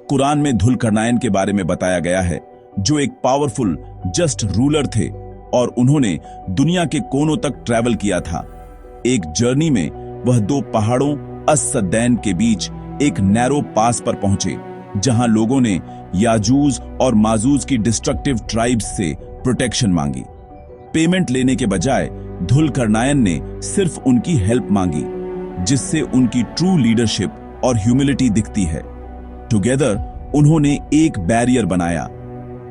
कुरान में धुलकरनाइन के बारे में बताया गया है, जो एक पावरफुल जस्ट रूलर थे और उन्होंने दुनिया के कोनों तक ट्रैवल किया था। एक जर्नी में वह दो पहाड़ों अस-सद्दैन के बीच एक नैरो पास पर पहुंचे, जहां लोगों ने याजूज और माजूज की डिस्ट्रक्टिव ट्राइब्स से प्रोटेक्शन मांगी। पेमेंट लेने के बजाय धुलकरनाइन ने सिर्फ उनकी हेल्प मांगी, जिससे उनकी ट्रू लीडरशिप और ह्यूमिलिटी दिखती है। टुगेदर उन्होंने एक बैरियर बनाया।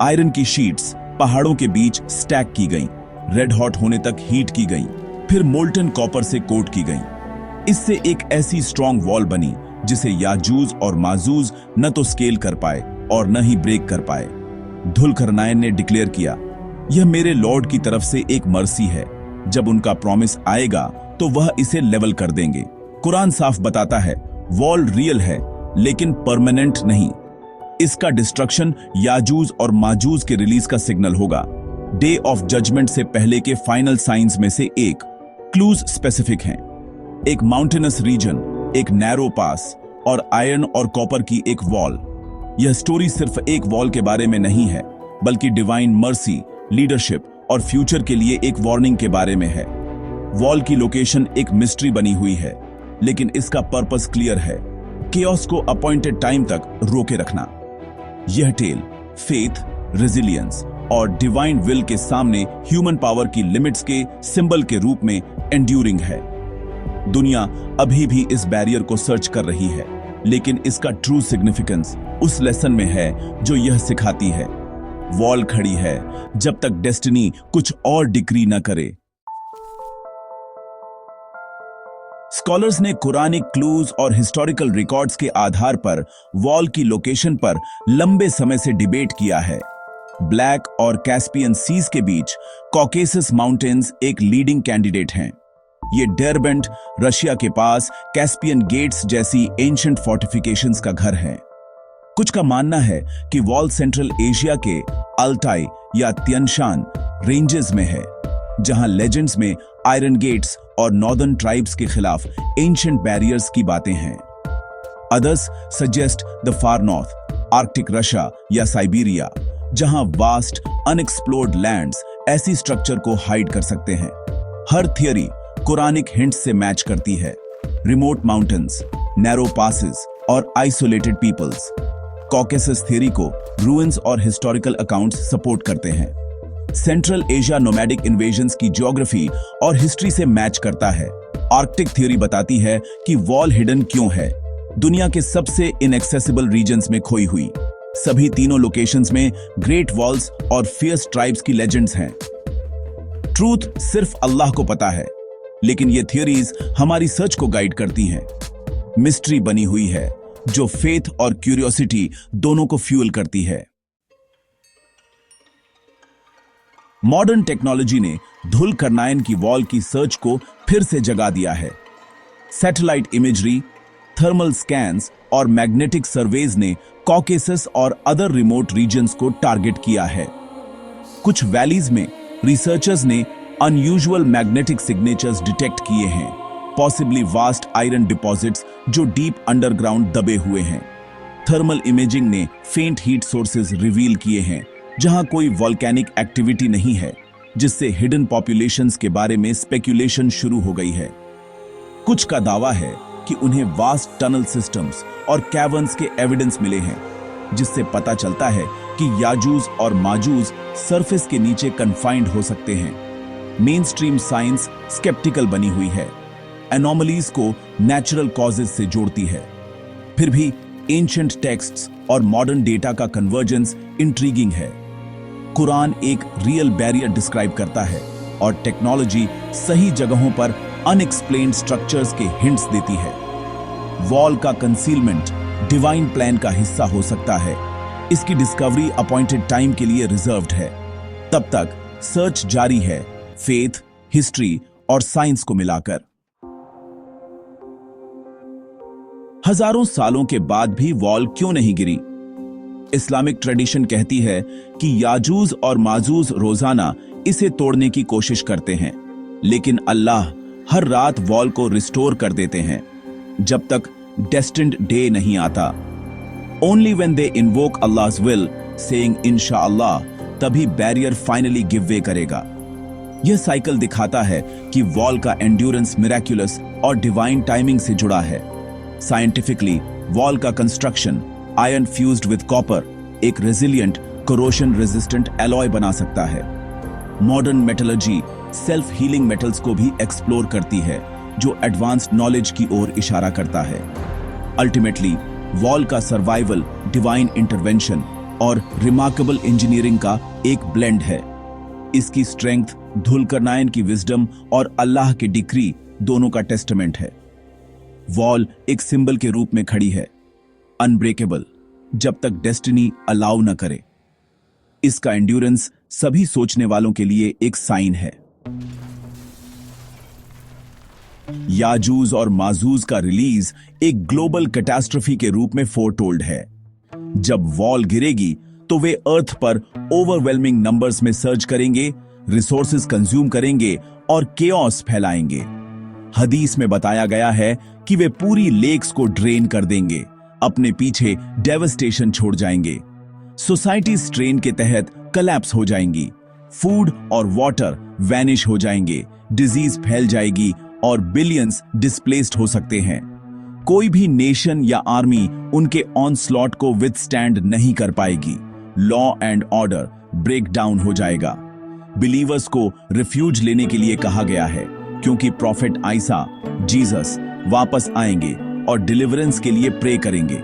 आयरन की शीट्स पहाड़ों के बीच स्टैक की गईं, रेड हॉट होने तक हीट की गईं, फिर मोल्टन कॉपर से कोट की गईं। इससे एक ऐसी स्ट्रॉन्ग वॉल बनी जिसे याजूज और माजूज न तो स्केल कर पाए और न ही ब्रेक कर पाए। धुलकरनाइन ने डिक्लेयर किया, यह मेरे लॉर्ड की तरफ से एक मर्सी है। जब उनका प्रॉमिस आएगा तो वह इसे लेवल कर देंगे। कुरान साफ बताता है, वॉल रियल है लेकिन परमानेंट नहीं। इसका डिस्ट्रक्शन याजूज और माजूज के रिलीज का सिग्नल होगा। डे ऑफ जजमेंट से पहले के फाइनल साइंस में से एक क्लूज स्पेसिफिक हैं। एक माउंटेनस रीजन, एक नैरो पास और आयरन और कॉपर की एक वॉल। यह स्टोरी सिर्फ एक वॉल के बारे में नहीं है, बल्कि डिवाइन मर्सी, लीडरशिप और फ्यूचर के लिए एक वार्निंग के बारे में है। वॉल की लोकेशन एक मिस्ट्री बनी हुई है, लेकिन इसका पर्पस क्लियर है, केओस को अपॉइंटेड टाइम तक रोके रखना। यह टेल फेथ, रेजिलियंस और डिवाइन विल के सामने ह्यूमन पावर की लिमिट्स के सिंबल के रूप में एंड्यूरिंग है। दुनिया अभी भी इस बैरियर को सर्च कर रही है, लेकिन इसका ट्रू सिग्निफिकेंस उस लेसन में है जो यह सिखाती है, वॉल खड़ी है जब तक डेस्टिनी कुछ और डिक्री न करे। स्कॉलर्स ने कुरानिक क्लूज और हिस्टोरिकल रिकॉर्ड्स के आधार पर वॉल की लोकेशन पर लंबे समय से डिबेट किया है। ब्लैक और कैस्पियन सीज के बीच कॉकेसस माउंटेन्स एक लीडिंग कैंडिडेट हैं। ये डेरबेंट, रशिया के पास कैस्पियन गेट्स जैसी एंशिएंट फोर्टिफिकेशंस का घर है। कुछ का मानना है कि वॉल सेंट्रल एशिया के अल्टाई या तियनशान रेंजेस में है, जहां लेजेंड्स में आयरन गेट्स और नॉर्दर्न ट्राइब्स के खिलाफ एंशिएंट बैरियर्स की बातें हैं। Others suggest the far north, Arctic Russia या साइबेरिया, जहां वास्ट अनएक्सप्लोर्ड लैंड्स ऐसी स्ट्रक्चर को हाइड कर सकते हैं। हर थियरी कुरानिक हिंट्स से मैच करती है। रिमोट माउंटेन्स, नैरो पासेस और आइसोलेटेड पीपल्स। कॉकेसस थ्योरी को रूइंस और हिस्टोरिकल अकाउंट्स सपोर्ट करते हैं। सेंट्रल एशिया नोमैडिक इन्वेजन्स की ज्योग्राफी और हिस्ट्री से मैच करता है। आर्कटिक थ्योरी बताती है कि वॉल हिडन क्यों है, दुनिया के सबसे इनएक्सेसिबल रीजन्स में खोई हुई। सभी तीनों लोकेशंस में ग्रेट वॉल्स और फियर्स ट्राइब्स की लेजेंड्स हैं। ट्रूथ सिर्फ अल्लाह को पता है, लेकिन ये थियरीज हमारी सर्च को गाइड करती हैं। मिस्ट्री बनी हुई है जो फेथ और क्यूरियोसिटी दोनों को फ्यूल करती है। मॉडर्न टेक्नोलॉजी ने धुलकरनाइन की वॉल की सर्च को फिर से जगा दिया है। सैटेलाइट इमेजरी, थर्मल स्कैन्स और मैग्नेटिक सर्वेज ने कॉकेसस और अदर रिमोट रीजन्स को टारगेट किया है। कुछ वैलीज में रिसर्चर्स ने अनयूजुअल मैग्नेटिक सिग्नेचर्स डिटेक्ट किए हैं, पॉसिबली वास्ट आयरन डिपॉजिट्स जो डीप अंडरग्राउंड दबे हुए हैं। थर्मल इमेजिंग ने फेंट हीट सोर्सेज रिवील किए हैं, जहां कोई वॉल्केनिक एक्टिविटी नहीं है, जिससे हिडन पॉपुलेशंस के बारे में स्पेक्यूलेशन शुरू हो गई है। कुछ का दावा है कि उन्हें वास्ट टनल सिस्टम्स और कैवर्न्स के एविडेंस मिले हैं, जिससे पता चलता है कि याजूज और माजूज सरफेस के नीचे कन्फाइंड हो सकते हैं। मेन स्ट्रीम साइंस स्केप्टिकल बनी हुई है, एनोमलीज को नेचुरल कॉजेज से जोड़ती है। फिर भी एंशिएंट टेक्स्ट्स और मॉडर्न डेटा का कन्वर्जेंस इंट्रीगिंग है। कुरान एक रियल बैरियर डिस्क्राइब करता है और टेक्नोलॉजी सही जगहों पर अनएक्सप्लेन्ड स्ट्रक्चर्स के हिंट्स देती है। वॉल का कंसीलमेंट डिवाइन प्लान का हिस्सा हो सकता है। इसकी डिस्कवरी अपॉइंटेड टाइम के लिए रिजर्व्ड है। तब तक सर्च जारी है, फेथ, हिस्ट्री और साइंस को मिलाकर। हजारों सालों के बाद भी वॉल क्यों नहीं गिरी? इस्लामिक ट्रेडिशन कहती है कि याजूज और माजूज रोजाना इसे तोड़ने की कोशिश करते हैं, लेकिन अल्लाह हर रात वॉल को रिस्टोर कर देते हैं जब तक डेस्टिन्ड डे नहीं आता। Only when they invoke Allah's will saying इंशाअल्लाह, तभी बैरियर फाइनली गिव वे करेगा। यह साइकिल दिखाता है कि वॉल का एंड्योरेंस मिराक्युलस और डिवाइन टाइमिंग से जुड़ा है। साइंटिफिकली वॉल का construction iron fused with copper एक रेजिलिएंट कोरोशन रेजिस्टेंट एलॉय बना सकता है। Modern metallurgy self healing metals को भी एक्सप्लोर करती है, जो एडवांस्ड नॉलेज की ओर इशारा करता है। अल्टीमेटली वॉल का सर्वाइवल डिवाइन इंटरवेंशन और रिमार्केबल इंजीनियरिंग का एक ब्लेंड है। इसकी स्ट्रेंथ धुलकरनायन की विजडम और अल्लाह की डिक्री दोनों का टेस्टामेंट है। वॉल एक सिंबल के रूप में खड़ी है, अनब्रेकेबल जब तक डेस्टिनी अलाउ न करे। इसका एंड्योरेंस सभी सोचने वालों के लिए एक साइन है। याजूज और माजूज का रिलीज एक ग्लोबल कैटास्ट्रोफी के रूप में फोरटोल्ड है। जब वॉल गिरेगी तो वे अर्थ पर ओवरवेलमिंग नंबर्स में सर्च करेंगे, रिसोर्सेज कंज्यूम करेंगे और केओस फैलाएंगे। हदीस में बताया गया है कि वे पूरी लेक्स को ड्रेन कर देंगे, अपने पीछे डेवस्टेशन छोड़ जाएंगे। सोसाइटी स्ट्रेन के तहत कलैप्स हो जाएंगी, फूड और वाटर वैनिश हो जाएंगे, डिजीज फैल जाएगी और बिलियंस डिस्प्लेस्ड हो सकते हैं। कोई भी नेशन या आर्मी उनके ऑनस्लॉट को विथस्टैंड नहीं कर पाएगी। Law and order break down हो जाएगा। बिलीवर्स को रिफ्यूज लेने के लिए कहा गया है, क्योंकि प्रॉफिट आइसा जीसस वापस आएंगे और डिलीवरेंस के लिए प्रे करेंगे।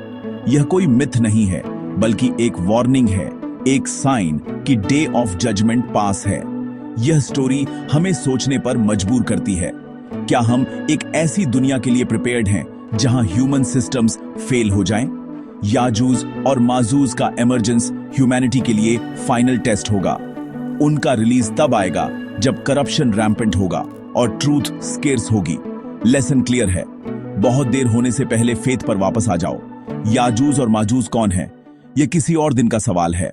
यह कोई मिथ नहीं है, बल्कि एक वार्निंग है, एक साइन कि डे ऑफ जजमेंट पास है। यह स्टोरी हमें सोचने पर मजबूर करती है। क्या हम एक ऐसी दुनिया के लिए प्रिपेयर्ड हैं जहां ह्यूमन सिस्टम्स फेल हो जाएं? याजूज और माजूज का इमर्जेंस ह्यूमैनिटी के लिए फाइनल टेस्ट होगा। उनका रिलीज तब आएगा जब करप्शन रैम्पेंट होगा और ट्रूथ स्केर्स होगी। लेसन क्लियर है, बहुत देर होने से पहले फेथ पर वापस आ जाओ। याजूज और माजूज कौन है, यह किसी और दिन का सवाल है।